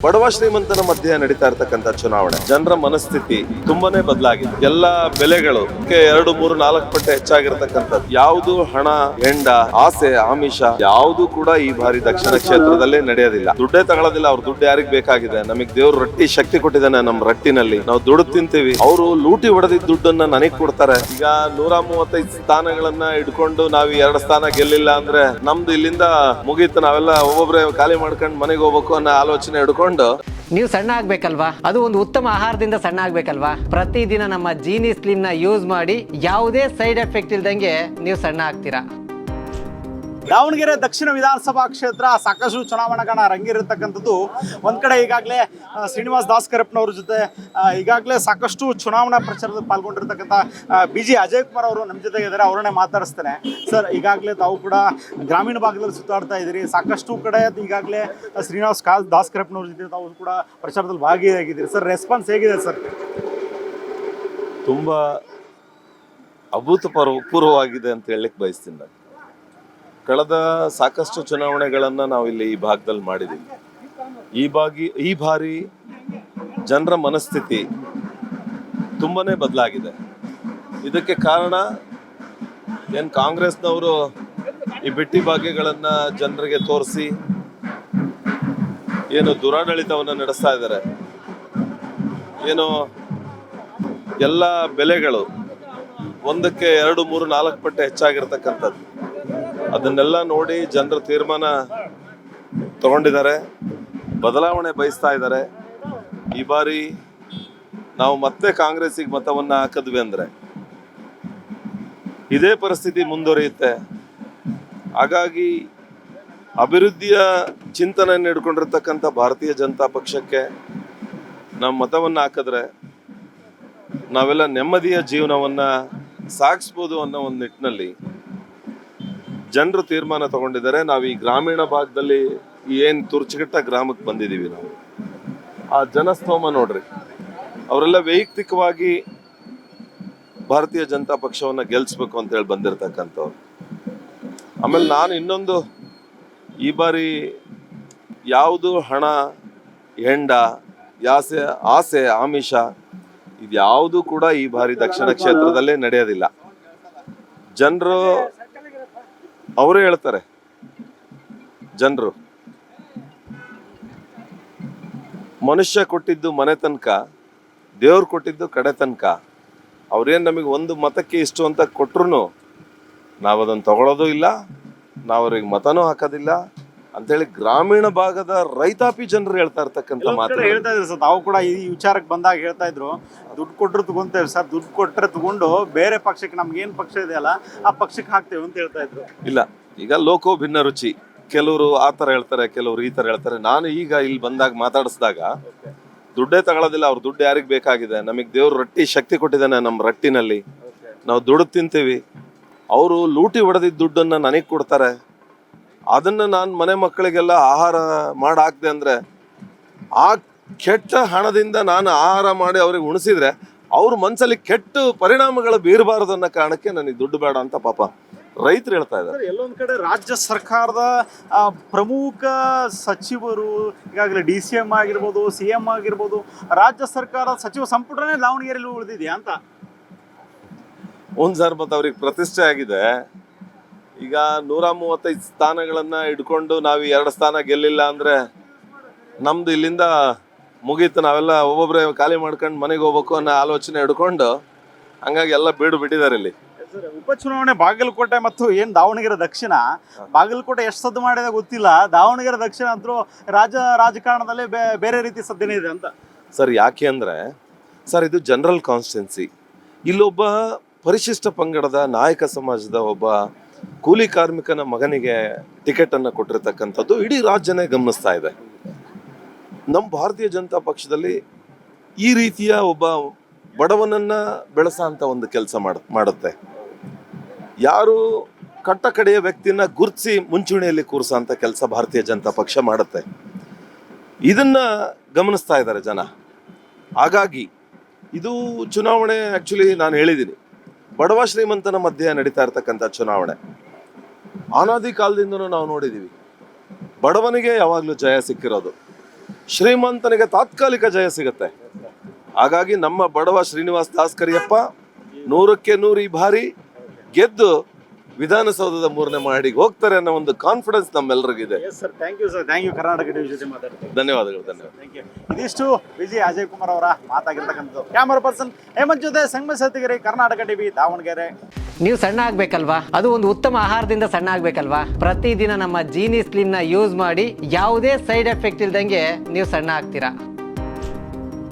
ಬಡವ ಶ್ರೀಮಂತನ ಮಧ್ಯೆ ನಡೀತಾ ಇರ್ತಕ್ಕಂಥ ಚುನಾವಣೆ ಜನರ ಮನಸ್ಥಿತಿ ತುಂಬಾನೇ ಬದಲಾಗಿದೆ. ಎಲ್ಲ ಬೆಲೆಗಳು 2, 3, 4 ಪಟ್ಟು ಹೆಚ್ಚಾಗಿರ್ತಕ್ಕಂಥದ್ದು. ಯಾವುದು ಹಣ, ಹೆಂಡ, ಆಸೆ, ಆಮಿಷ ಯಾವುದು ಕೂಡ ಈ ಬಾರಿ ದಕ್ಷಿಣ ಕ್ಷೇತ್ರದಲ್ಲೇ ನಡೆಯೋದಿಲ್ಲ. ದುಡ್ಡೇ ತಗೊಳ್ಳೋದಿಲ್ಲ. ಅವ್ರ ದುಡ್ಡು ಯಾರಿಗ್ ಬೇಕಾಗಿದೆ? ನಮಗ್ ದೇವ್ರು ರೊಟ್ಟಿ ಶಕ್ತಿ ಕೊಟ್ಟಿದ್ದಾನೆ. ನಮ್ ರಟ್ಟಿನಲ್ಲಿ ನಾವು ದುಡ್ಡು ತಿಂತೀವಿ. ಅವರು ಲೂಟಿ ಹೊಡೆದಿದ್ದ ದುಡ್ಡನ್ನ ನನಗ್ ಕೊಡ್ತಾರೆ. ಈಗ 135 ಸ್ಥಾನಗಳನ್ನ ಇಟ್ಕೊಂಡು ನಾವ್ 2 ಸ್ಥಾನ ಗೆಲ್ಲಿಲ್ಲ ಅಂದ್ರೆ ನಮ್ದು ಇಲ್ಲಿಂದ ಮುಗೀತು. ನಾವೆಲ್ಲ ಒಬ್ಬೊಬ್ರೆ ಖಾಲಿ ಮಾಡ್ಕೊಂಡು ಮನೆಗೆ ಹೋಗ್ಬೇಕು ಅನ್ನೋ ಆಲೋಚನೆ ಹಿಡ್ಕೊಂಡು ನೀವು ಸಣ್ಣ ಆಗ್ಬೇಕಲ್ವಾ? ಅದು ಒಂದು ಉತ್ತಮ ಆಹಾರದಿಂದ ಸಣ್ಣ ಆಗ್ಬೇಕಲ್ವಾ? ಪ್ರತಿದಿನ ನಮ್ಮ ಜೀನಿ ಸ್ಲಿಮ್ ನ ಯೂಸ್ ಮಾಡಿ ಯಾವುದೇ ಸೈಡ್ ಎಫೆಕ್ಟ್ ಇಲ್ದಂಗೆ ನೀವು ಸಣ್ಣ ಆಗ್ತೀರಾ. ದಾವಣಗೆರೆ ದಕ್ಷಿಣ ವಿಧಾನಸಭಾ ಕ್ಷೇತ್ರ ಸಾಕಷ್ಟು ಚುನಾವಣೆಗಳನ್ನ ರಂಗೇರಿರ್ತಕ್ಕಂಥದ್ದು. ಒಂದ್ ಕಡೆ ಈಗಾಗಲೇ ಶ್ರೀನಿವಾಸ್ ದಾಸ್ಕರಪ್ಪನವ್ರ ಜೊತೆ ಈಗಾಗಲೇ ಸಾಕಷ್ಟು ಚುನಾವಣಾ ಪ್ರಚಾರದಲ್ಲಿ ಪಾಲ್ಗೊಂಡಿರ್ತಕ್ಕಂಥ BG ಅಜಯ್ ಕುಮಾರ್ ಅವರು ನಮ್ಮ ಜೊತೆಗೆ ಇದ್ದಾರೆ. ಅವರನ್ನೇ ಮಾತಾಡಿಸ್ತೇನೆ. ಸರ್, ಈಗಾಗಲೇ ತಾವು ಕೂಡ ಗ್ರಾಮೀಣ ಭಾಗದಲ್ಲಿ ಸುತ್ತಾಡ್ತಾ ಇದ್ದೀರಿ. ಸಾಕಷ್ಟು ಕಡೆ ಈಗಾಗಲೇ ಶ್ರೀನಿವಾಸ್ ದಾಸ್ಕರಪ್ಪನವ್ರ ಜೊತೆ ತಾವು ಕೂಡ ಪ್ರಚಾರದಲ್ಲಿ ಭಾಗಿಯಾಗಿದ್ದೀರಿ. ಸರ್, ರೆಸ್ಪಾನ್ಸ್ ಹೇಗಿದೆ ಸರ್? ತುಂಬಾ ಅಭೂತಪೂರ್ವವಾಗಿದೆ ಅಂತ ಹೇಳಲಿಕ್ಕೆ ಬಯಸ್ತೀನಿ ನಾನು. ಕಳೆದ ಸಾಕಷ್ಟು ಚುನಾವಣೆಗಳನ್ನ ನಾವು ಇಲ್ಲಿ ಈ ಭಾಗದಲ್ಲಿ ಮಾಡಿದ್ದೀವಿ. ಈ ಬಾರಿ ಜನರ ಮನಸ್ಥಿತಿ ತುಂಬಾನೇ ಬದಲಾಗಿದೆ. ಇದಕ್ಕೆ ಕಾರಣ ಏನು, ಕಾಂಗ್ರೆಸ್ನವರು ಈ ಬಿಟ್ಟಿ ಭಾಗ್ಯಗಳನ್ನ ಜನರಿಗೆ ತೋರಿಸಿ ಏನು ದುರಾಡಳಿತವನ್ನು ನಡೆಸ್ತಾ ಇದ್ದಾರೆ. ಏನು ಎಲ್ಲ ಬೆಲೆಗಳು 1, 2, 3, 4 ಪಟ್ಟು ಹೆಚ್ಚಾಗಿರ್ತಕ್ಕಂಥದ್ದು. ಅದನ್ನೆಲ್ಲ ನೋಡಿ ಜನರ ತೀರ್ಮಾನ ತಗೊಂಡಿದ್ದಾರೆ, ಬದಲಾವಣೆ ಬಯಸ್ತಾ ಇದ್ದಾರೆ. ಈ ಬಾರಿ ನಾವು ಮತ್ತೆ ಕಾಂಗ್ರೆಸ್ಸಿಗೆ ಮತವನ್ನ ಹಾಕಿದ್ವಿ ಅಂದ್ರೆ ಇದೇ ಪರಿಸ್ಥಿತಿ ಮುಂದುವರಿಯುತ್ತೆ. ಹಾಗಾಗಿ ಅಭಿವೃದ್ಧಿಯ ಚಿಂತನೆಯನ್ನು ಹಿಡ್ಕೊಂಡಿರ್ತಕ್ಕಂಥ ಭಾರತೀಯ ಜನತಾ ಪಕ್ಷಕ್ಕೆ ನಾವು ಮತವನ್ನ ಹಾಕಿದ್ರೆ ನಾವೆಲ್ಲ ನೆಮ್ಮದಿಯ ಜೀವನವನ್ನ ಸಾಗಿಸ್ಬೋದು ಅನ್ನೋ ಒಂದು ನಿಟ್ಟಿನಲ್ಲಿ ಜನರು ತೀರ್ಮಾನ ತಗೊಂಡಿದ್ದಾರೆ. ನಾವು ಈ ಗ್ರಾಮೀಣ ಭಾಗದಲ್ಲಿ ಏನು ತುರ್ಚುಗಟ್ಟ ಗ್ರಾಮಕ್ಕೆ ಬಂದಿದ್ದೀವಿ. ನಾವು ಆ ಜನಸ್ತೋಮ ನೋಡ್ರಿ, ಅವರೆಲ್ಲ ವೈಯಕ್ತಿಕವಾಗಿ ಭಾರತೀಯ ಜನತಾ ಪಕ್ಷವನ್ನ ಗೆಲ್ಸ್ಬೇಕು ಅಂತ ಹೇಳಿ ಬಂದಿರತಕ್ಕಂಥವ್ರು. ಆಮೇಲೆ ನಾನು ಇನ್ನೊಂದು, ಈ ಬಾರಿ ಯಾವುದು ಹಣ, ಹೆಂಡ, ಆಸೆ, ಆಮಿಷ ಇದ್ಯಾವುದು ಕೂಡ ಈ ಬಾರಿ ದಕ್ಷಿಣ ಕ್ಷೇತ್ರದಲ್ಲೇ ನಡೆಯೋದಿಲ್ಲ. ಜನರು ಅವರೇ ಹೇಳ್ತಾರೆ. ಜನರು ಮನುಷ್ಯ ಕೊಟ್ಟಿದ್ದು ಮನೆ ತನಕ, ದೇವ್ರು ಕೊಟ್ಟಿದ್ದು ಕಡೆ ತನಕ. ಅವ್ರೇನು ನಮಗೆ ಒಂದು ಮತಕ್ಕೆ ಇಷ್ಟು ಅಂತ ಕೊಟ್ರು ನಾವು ಅದನ್ನು ತಗೊಳ್ಳೋದು ಇಲ್ಲ, ನಾವು ಅವ್ರಿಗೆ ಮತನೂ ಹಾಕೋದಿಲ್ಲ ಅಂತೇಳಿ ಗ್ರಾಮೀಣ ಭಾಗದ ರೈತಾಪಿ ಜನರು ಹೇಳ್ತಾ ಇರ್ತಕ್ಕಂಥ ಮಾತು ಹೇಳ್ತಾ ಇದ್ರು ಸರ್. ತಾವು ಕೂಡ ಈ ವಿಚಾರಕ್ಕೆ ಬಂದಾಗ ಹೇಳ್ತಾ ಇದ್ರು, ದುಡ್ಡು ಕೊಟ್ಟರು ತಗೊಂತೇವೆ ಸರ್, ದುಡ್ಡು ಕೊಟ್ಟರೆ ತಗೊಂಡು ಬೇರೆ ಪಕ್ಷಕ್ಕೆ, ನಮ್ಗೆ ಏನ್ ಪಕ್ಷ ಇದೆಯಲ್ಲ ಆ ಪಕ್ಷಕ್ಕೆ ಹಾಕ್ತೇವೆ ಅಂತ ಹೇಳ್ತಾ ಇದ್ರು. ಇಲ್ಲ, ಈಗ ಲೋಕೋ ಭಿನ್ನ ರುಚಿ. ಕೆಲವರು ಆ ಥರ ಹೇಳ್ತಾರೆ, ಕೆಲವರು ಈ ಥರ ಹೇಳ್ತಾರೆ. ನಾನು ಈಗ ಇಲ್ಲಿ ಬಂದಾಗ ಮಾತಾಡಿಸಿದಾಗ ದುಡ್ಡೇ ತಗೊಳ್ಳೋದಿಲ್ಲ. ಅವ್ರ ದುಡ್ಡು ಯಾರಿಗ್ ಬೇಕಾಗಿದೆ? ನಮಗ್ ದೇವ್ರು ರೊಟ್ಟಿ ಶಕ್ತಿ ಕೊಟ್ಟಿದ್ದಾನೆ. ನಮ್ಮ ರಟ್ಟಿನಲ್ಲಿ ನಾವು ದುಡ್ಡು ತಿಂತೀವಿ. ಅವರು ಲೂಟಿ ಹೊಡೆದಿದ್ದ ದುಡ್ಡನ್ನ ನನಗ್ ಕೊಡ್ತಾರೆ. ಅದನ್ನ ನಾನು ಮನೆ ಮಕ್ಕಳಿಗೆಲ್ಲ ಆಹಾರ ಮಾಡಿ ಹಾಕ್ದೆ ಅಂದ್ರೆ ಆ ಕೆಟ್ಟ ಹಣದಿಂದ ನಾನು ಆಹಾರ ಮಾಡಿ ಅವ್ರಿಗೆ ಉಣಿಸಿದ್ರೆ ಅವ್ರ ಮನ್ಸಲ್ಲಿ ಕೆಟ್ಟ ಪರಿಣಾಮಗಳು ಬೀರಬಾರದು ಅನ್ನೋ ಕಾರಣಕ್ಕೆ ನನಗೆ ದುಡ್ಡು ಬೇಡ ಅಂತ ಪಾಪ ರೈತರು ಹೇಳ್ತಾ ಇದ್ದಾರೆ. ಎಲ್ಲೊಂದ್ ಕಡೆ ರಾಜ್ಯ ಸರ್ಕಾರದ ಪ್ರಮುಖ ಸಚಿವರು, ಈಗಾಗಲೇ DCM ಆಗಿರ್ಬೋದು, CM ಆಗಿರ್ಬೋದು, ರಾಜ್ಯ ಸರ್ಕಾರ ಸಚಿವ ಸಂಪುಟನೇ ದಾವಣಗೆರೆಯಲ್ಲಿ ಉಳಿದಿದೆಯಾ ಅಂತ. ಸರ್, ಮತ್ತೆ ಅವ್ರಿಗೆ ಪ್ರತಿಷ್ಠೆ ಆಗಿದೆ. ಈಗ 135 ಸ್ಥಾನಗಳನ್ನ ಇಟ್ಕೊಂಡು ನಾವ್ 2 ಸ್ಥಾನ ಗೆಲ್ಲಿಲ್ಲ ಅಂದ್ರೆ ನಮ್ದು ಇಲ್ಲಿಂದ ಮುಗೀತು. ನಾವೆಲ್ಲ ಒಬ್ಬೊಬ್ರೆ ಖಾಲಿ ಮಾಡ್ಕೊಂಡು ಮನೆಗೆ ಹೋಗ್ಬೇಕು ಅನ್ನೋ ಆಲೋಚನೆ ಹಿಡ್ಕೊಂಡು ಹಂಗಾಗಿ ಎಲ್ಲ ಬಿಟ್ಟಿದ್ದಾರೆ. ಇಲ್ಲಿ ಉಪಚುನಾವಣೆ ಬಾಗಲಕೋಟೆ ಮತ್ತು ಏನ್ ದಾವಣಗೆರೆ ದಕ್ಷಿಣ, ಬಾಗಲಕೋಟೆ ಎಷ್ಟು ಸದ್ದು ಮಾಡಿದೆ ಗೊತ್ತಿಲ್ಲ, ದಾವಣಗೆರೆ ದಕ್ಷಿಣ ಅಂತೂ ರಾಜಕಾರಣದಲ್ಲಿ ಬೇರೆ ರೀತಿ ಸದ್ದೇನೆ ಇದೆ ಅಂತ. ಸರ್, ಯಾಕೆ ಅಂದ್ರೆ ಸರ್, ಇದು ಜನರಲ್ ಕಾನ್ಸ್ಟಿಟ್ಯೂನ್ಸಿ. ಇಲ್ಲೊಬ್ಬ ಪರಿಶಿಷ್ಟ ಪಂಗಡದ ನಾಯಕ ಸಮಾಜದ ಒಬ್ಬ ಕೂಲಿ ಕಾರ್ಮಿಕನ ಮಗನಿಗೆ ಟಿಕೆಟ್ ಅನ್ನು ಕೊಟ್ಟಿರ್ತಕ್ಕಂಥದ್ದು ಇಡೀ ರಾಜ್ಯನೇ ಗಮನಿಸ್ತಾ ಇದೆ. ನಮ್ಮ ಭಾರತೀಯ ಜನತಾ ಪಕ್ಷದಲ್ಲಿ ಈ ರೀತಿಯ ಒಬ್ಬ ಬಡವನನ್ನ ಬೆಳೆಸ ಅಂತ ಒಂದು ಕೆಲಸ ಮಾಡುತ್ತೆ. ಯಾರು ಕಟ್ಟ ಕಡೆಯ ವ್ಯಕ್ತಿನ ಗುರುತಿಸಿ ಮುಂಚೂಣಿಯಲ್ಲಿ ಕೂರಿಸ ಅಂತ ಕೆಲಸ ಭಾರತೀಯ ಜನತಾ ಪಕ್ಷ ಮಾಡುತ್ತೆ. ಇದನ್ನ ಗಮನಿಸ್ತಾ ಇದ್ದಾರೆ ಜನ. ಹಾಗಾಗಿ ಇದು ಚುನಾವಣೆ, ಆಕ್ಚುಲಿ ನಾನು ಹೇಳಿದ್ದೀನಿ, ಬಡವ ಶ್ರೀಮಂತನ ಮಧ್ಯೆ ನಡೀತಾ ಇರ್ತಕ್ಕಂಥ ಚುನಾವಣೆ. ಅನಾದಿ ಕಾಲದಿಂದನೂ ನಾವು ನೋಡಿದ್ದೀವಿ. ಬಡವನಿಗೆ ಯಾವಾಗಲೂ ಜಯ ಸಿಕ್ಕಿರೋದು. ಶ್ರೀಮಂತನಿಗೆ ತಾತ್ಕಾಲಿಕ ಜಯ ಸಿಗುತ್ತೆ. ಹಾಗಾಗಿ ನಮ್ಮ ಬಡವ ಶ್ರೀನಿವಾಸ್ ದಾಸ್ ಕರಿಯಪ್ಪ 100ಕ್ಕೆ 100 ಈ ಬಾರಿ ಗೆದ್ದು ವಿಧಾನಸೌಧದ 3ನೇ ಮಹಡಿಗೆ ಹೋಗ್ತಾರೆ ಅನ್ನೋ ಒಂದು ಕಾನ್ಫಿಡೆನ್ಸ್ ನಮ್ಮೆಲ್ಲರಿಗಿದೆ. Sir, thank you sir, thank you. Karnataka TV ಜೊತೆ ಮಾತಾಡ್ತೀನಿ. ಧನ್ಯವಾದಗಳು. Thank you. ಇದಿಷ್ಟು ವಿಜಯ್ ಅಜಯ್ ಕುಮಾರ್ ಅವರ ಮಾತಾಗಿರ್ತಕ್ಕಂಥದ್ದು. ಕ್ಯಾಮರಾ ಪರ್ಸನ್ ಹೇಮಂತ್ ಜೊತೆ ಸಂಗಮೇಶ್ ಸತ್ತಿಗೆರೆ, ಕರ್ನಾಟಕ ಟಿವಿ, ದಾವಣಗೆರೆ. ನೀವು ಸಣ್ಣ ಆಗ್ಬೇಕಲ್ವಾ? ಅದು ಒಂದು ಉತ್ತಮ ಆಹಾರದಿಂದ ಸಣ್ಣ ಆಗ್ಬೇಕಲ್ವಾ? ಪ್ರತಿದಿನ ನಮ್ಮ ಜೀನಿ ಸ್ಲಿಮ್ ನ ಯೂಸ್ ಮಾಡಿ ಯಾವುದೇ ಸೈಡ್ ಎಫೆಕ್ಟ್ ಇಲ್ದಂಗೆ ನೀವು ಸಣ್ಣ ಆಗ್ತೀರಾ.